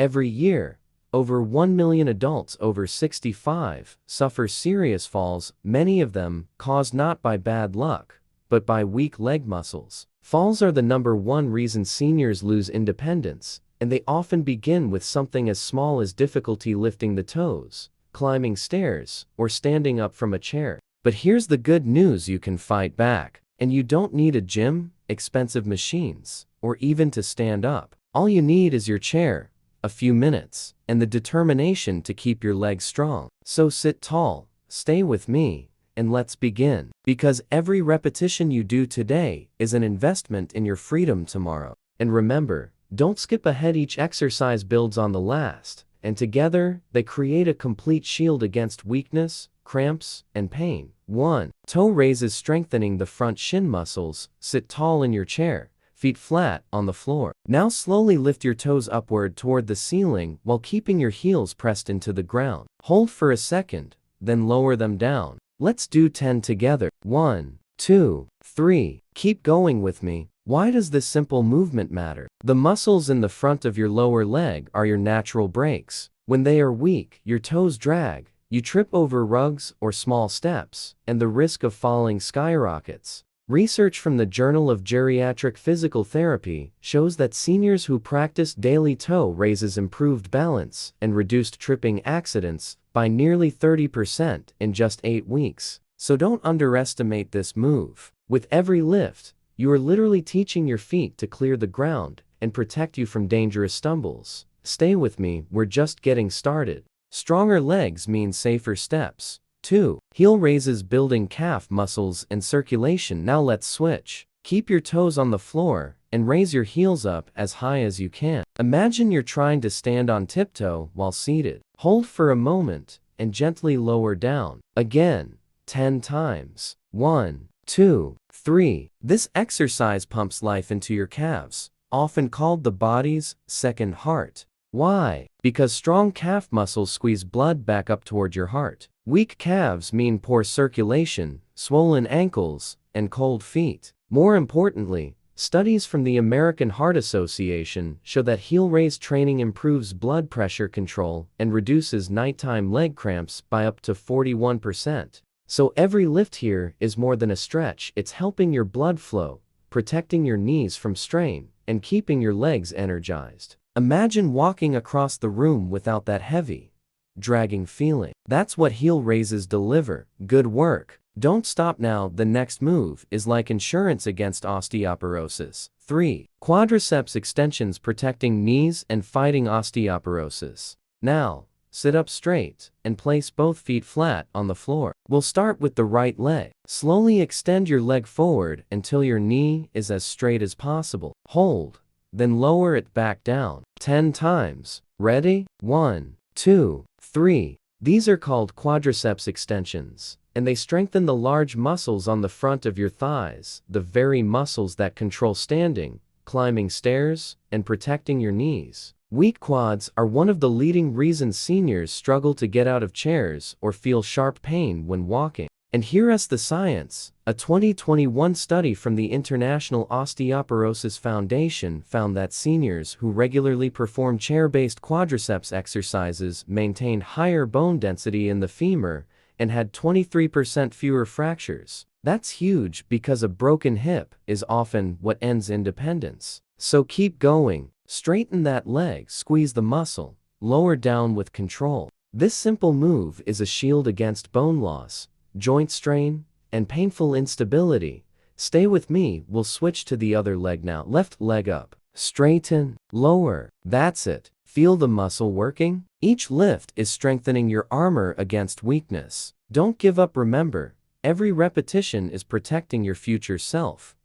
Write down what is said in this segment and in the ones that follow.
Every year, over 1 million adults over 65 suffer serious falls, many of them caused not by bad luck, but by weak leg muscles. Falls are the #1 reason seniors lose independence, and they often begin with something as small as difficulty lifting the toes, climbing stairs, or standing up from a chair. But here's the good news: you can fight back. And you don't need a gym, expensive machines, or even to stand up. All you need is your chair, a few minutes, and the determination to keep your legs strong. So sit tall, stay with me, and let's begin. Because every repetition you do today is an investment in your freedom tomorrow. And remember, don't skip ahead. Each exercise builds on the last, and together, they create a complete shield against weakness, cramps, and pain. 1. Toe raises, strengthening the front shin muscles. Sit tall in your chair, feet flat on the floor. Now slowly lift your toes upward toward the ceiling while keeping your heels pressed into the ground. Hold for a second, then lower them down. Let's do 10 together. 1, 2, 3. Keep going with me. Why does this simple movement matter? The muscles in the front of your lower leg are your natural brakes. When they are weak, your toes drag, you trip over rugs or small steps, and the risk of falling skyrockets. Research from the Journal of Geriatric Physical Therapy shows that seniors who practice daily toe raises improved balance and reduced tripping accidents by nearly 30% in just 8 weeks. So don't underestimate this move. With every lift, you are literally teaching your feet to clear the ground and protect you from dangerous stumbles. Stay with me, we're just getting started. Stronger legs mean safer steps. 2. Heel raises, building calf muscles and circulation. Now let's switch. Keep your toes on the floor and raise your heels up as high as you can. Imagine you're trying to stand on tiptoe while seated. Hold for a moment and gently lower down. Again, 10 times. 1, 2, 3. This exercise pumps life into your calves, often called the body's second heart. Why? Because strong calf muscles squeeze blood back up toward your heart. Weak calves mean poor circulation, swollen ankles, and cold feet. More importantly, studies from the American Heart Association show that heel raise training improves blood pressure control and reduces nighttime leg cramps by up to 41%. So every lift here is more than a stretch. It's helping your blood flow, protecting your knees from strain, and keeping your legs energized. Imagine walking across the room without that heavy, dragging feeling. That's what heel raises deliver. Good work. Don't stop now. The next move is like insurance against osteoporosis. 3. Quadriceps extensions, protecting knees and fighting osteoporosis. Now, sit up straight and place both feet flat on the floor. We'll start with the right leg. Slowly extend your leg forward until your knee is as straight as possible. Hold, then lower it back down. 10 times. Ready? 1, 2, 3. These are called quadriceps extensions, and they strengthen the large muscles on the front of your thighs, the very muscles that control standing, climbing stairs, and protecting your knees. Weak quads are one of the leading reasons seniors struggle to get out of chairs or feel sharp pain when walking. And here's the science. A 2021 study from the International Osteoporosis Foundation found that seniors who regularly perform chair-based quadriceps exercises maintained higher bone density in the femur and had 23% fewer fractures. That's huge, because a broken hip is often what ends independence. So keep going. Straighten that leg, squeeze the muscle, lower down with control. This simple move is a shield against bone loss, joint strain, and painful instability. Stay with me, we'll switch to the other leg now. Left leg up, straighten, lower. That's it. Feel the muscle working? Each lift is strengthening your armor against weakness. Don't give up. Remember, every repetition is protecting your future self.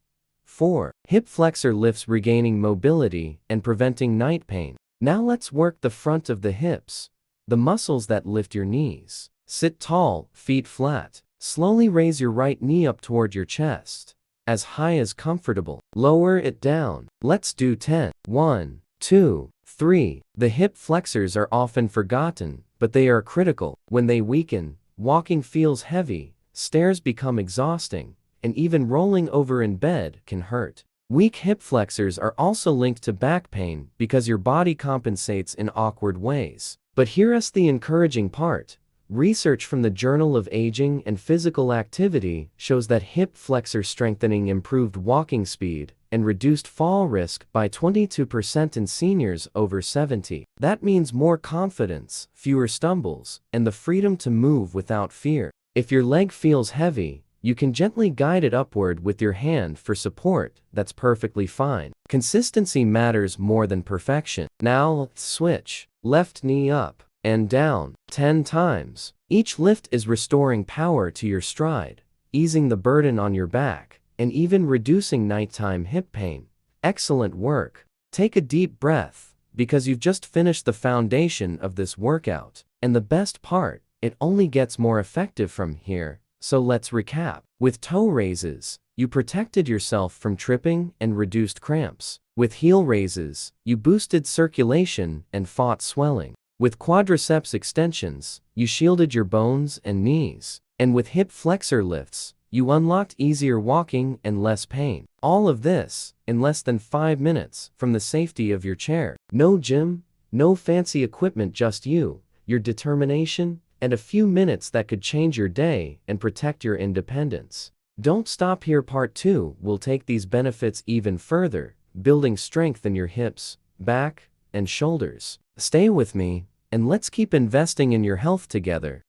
4. Hip flexor lifts, regaining mobility and preventing night pain. Now let's work the front of the hips, the muscles that lift your knees. Sit tall, feet flat. Slowly raise your right knee up toward your chest, as high as comfortable. Lower it down. Let's do 10. 1, 2, 3. The hip flexors are often forgotten, but they are critical. When they weaken, walking feels heavy, stairs become exhausting, and even rolling over in bed can hurt. Weak hip flexors are also linked to back pain because your body compensates in awkward ways. But here's the encouraging part. Research from the Journal of Aging and Physical Activity shows that hip flexor strengthening improved walking speed and reduced fall risk by 22% in seniors over 70. That means more confidence, fewer stumbles, and the freedom to move without fear. If your leg feels heavy, you can gently guide it upward with your hand for support. That's perfectly fine. Consistency matters more than perfection. Now let's switch. Left knee up and down 10 times. Each lift is restoring power to your stride, easing the burden on your back, and even reducing nighttime hip pain. Excellent work. Take a deep breath, because you've just finished the foundation of this workout. And the best part, it only gets more effective from here. So let's recap. With toe raises, you protected yourself from tripping and reduced cramps. With heel raises, you boosted circulation and fought swelling. With quadriceps extensions, you shielded your bones and knees. And with hip flexor lifts, you unlocked easier walking and less pain. All of this, in less than 5 minutes, from the safety of your chair. No gym, no fancy equipment, just you, your determination, and a few minutes that could change your day and protect your independence. Don't stop here. Part 2 will take these benefits even further, building strength in your hips, back, and shoulders. Stay with me, and let's keep investing in your health together.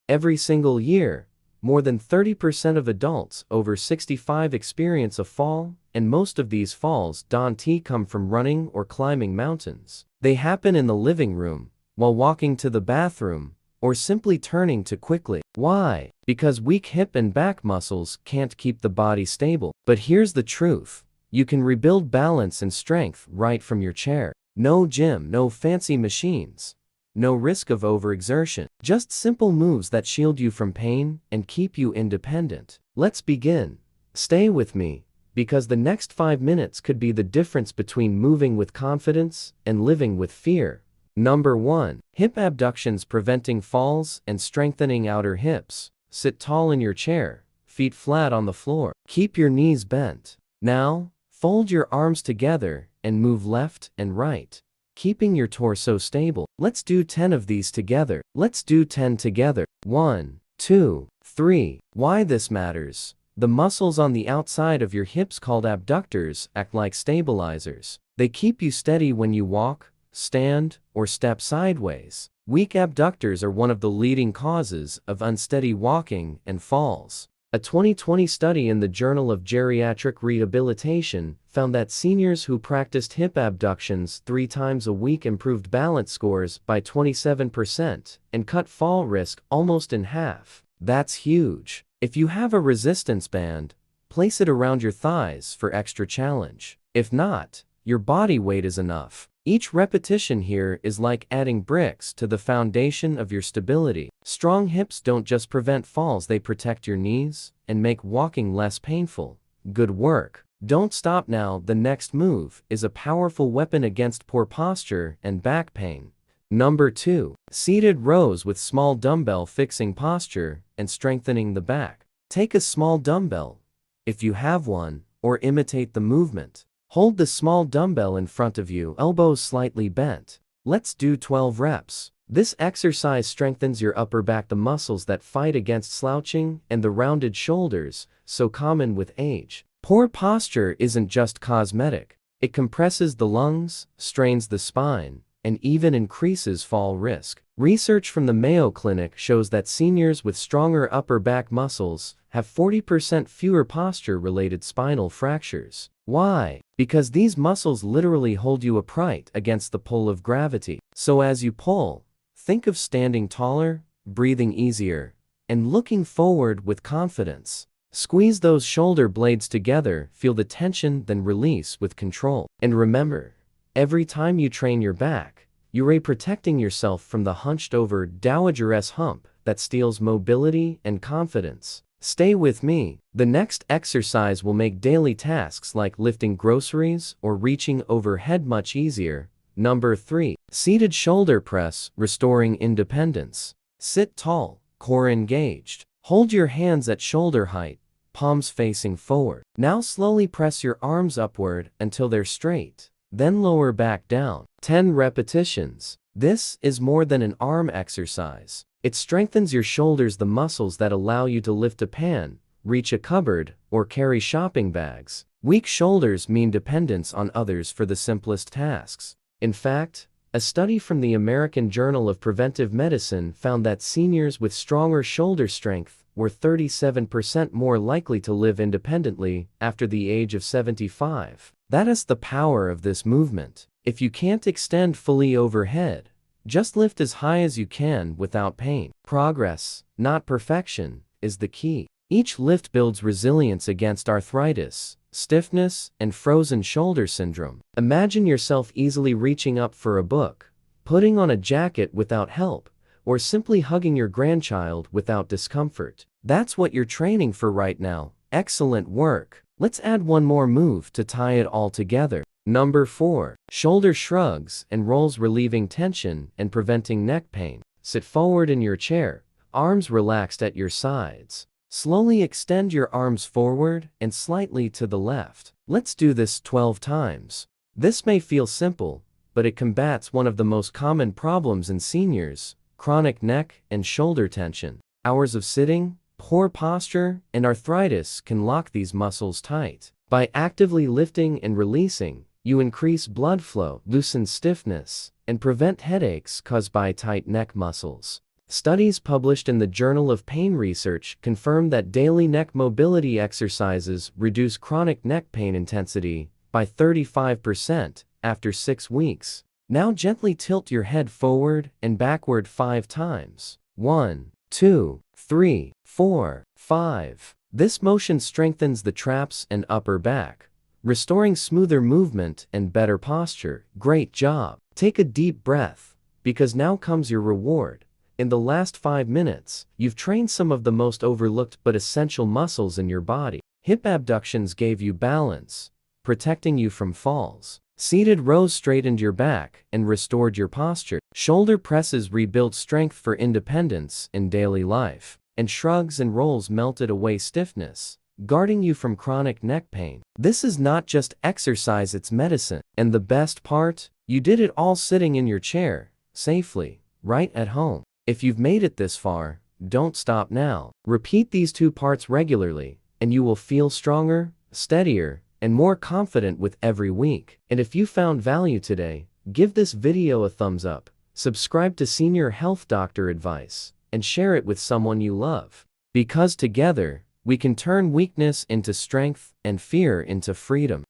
Every single year, more than 30% of adults over 65 experience a fall, and most of these falls don't come from running or climbing mountains. They happen in the living room, while walking to the bathroom, or simply turning too quickly. Why? Because weak hip and back muscles can't keep the body stable. But here's the truth. You can rebuild balance and strength right from your chair. No gym, no fancy machines. No risk of overexertion. Just simple moves that shield you from pain and keep you independent. Let's begin. Stay with me, because the next 5 minutes could be the difference between moving with confidence and living with fear. Number 1. Hip abductions, preventing falls and strengthening outer hips. Sit tall in your chair, feet flat on the floor. Keep your knees bent. Now, fold your arms together and move left and right, keeping your torso stable. Let's do 10 of these together. Let's do 10 together. 1, 2, 3. Why this matters? The muscles on the outside of your hips, called abductors, act like stabilizers. They keep you steady when you walk, stand, or step sideways. Weak abductors are one of the leading causes of unsteady walking and falls. A 2020 study in the Journal of Geriatric Rehabilitation found that seniors who practiced hip abductions 3 times a week improved balance scores by 27% and cut fall risk almost in half. That's huge. If you have a resistance band, place it around your thighs for extra challenge. If not, your body weight is enough. Each repetition here is like adding bricks to the foundation of your stability. Strong hips don't just prevent falls, they protect your knees and make walking less painful. Good work. Don't stop now. The next move is a powerful weapon against poor posture and back pain. Number 2. Seated rows with small dumbbell, fixing posture and strengthening the back. Take a small dumbbell, if you have one, or imitate the movement. Hold the small dumbbell in front of you, elbows slightly bent. Let's do 12 reps. This exercise strengthens your upper back, the muscles that fight against slouching and the rounded shoulders, so common with age. Poor posture isn't just cosmetic. It compresses the lungs, strains the spine, and even increases fall risk. Research from the Mayo Clinic shows that seniors with stronger upper back muscles have 40% fewer posture-related spinal fractures. Why? Because these muscles literally hold you upright against the pull of gravity. So as you pull, think of standing taller, breathing easier, and looking forward with confidence. Squeeze those shoulder blades together, feel the tension, then release with control. And remember, every time you train your back, you're protecting yourself from the hunched-over dowager's hump that steals mobility and confidence. Stay with me. The next exercise will make daily tasks like lifting groceries or reaching overhead much easier. Number 3. Seated shoulder press, restoring independence. Sit tall, core engaged. Hold your hands at shoulder height, palms facing forward. Now slowly press your arms upward until they're straight, then lower back down. 10 repetitions. This is more than an arm exercise. It strengthens your shoulders, the muscles that allow you to lift a pan, reach a cupboard, or carry shopping bags. Weak shoulders mean dependence on others for the simplest tasks. In fact, a study from the American Journal of Preventive Medicine found that seniors with stronger shoulder strength were 37% more likely to live independently after the age of 75. That is the power of this movement. If you can't extend fully overhead, just lift as high as you can without pain. Progress, not perfection, is the key. Each lift builds resilience against arthritis, stiffness, and frozen shoulder syndrome. Imagine yourself easily reaching up for a book, putting on a jacket without help, or simply hugging your grandchild without discomfort. That's what you're training for right now. Excellent work. Let's add one more move to tie it all together. Number 4. Shoulder shrugs and rolls, relieving tension and preventing neck pain. Sit forward in your chair, arms relaxed at your sides. Slowly extend your arms forward and slightly to the left. Let's do this 12 times. This may feel simple, but it combats one of the most common problems in seniors: chronic neck and shoulder tension. Hours of sitting, poor posture, and arthritis can lock these muscles tight. By actively lifting and releasing, you increase blood flow, loosen stiffness, and prevent headaches caused by tight neck muscles. Studies published in the Journal of Pain Research confirm that daily neck mobility exercises reduce chronic neck pain intensity by 35% after 6 weeks. Now gently tilt your head forward and backward 5 times. 1, 2, 3, 4, 5. This motion strengthens the traps and upper back, restoring smoother movement and better posture. Great job. Take a deep breath, because now comes your reward. In the last 5 minutes, you've trained some of the most overlooked but essential muscles in your body. Hip abductions gave you balance, protecting you from falls. Seated rows straightened your back and restored your posture. Shoulder presses rebuilt strength for independence in daily life. And shrugs and rolls melted away stiffness, guarding you from chronic neck pain. This is not just exercise, it's medicine. And the best part? You did it all sitting in your chair, safely, right at home. If you've made it this far, don't stop now. Repeat these 2 parts regularly, and you will feel stronger, steadier, and more confident with every week. And if you found value today, give this video a thumbs up, subscribe to Senior Health Doctor Advice, and share it with someone you love. Because together, we can turn weakness into strength and fear into freedom.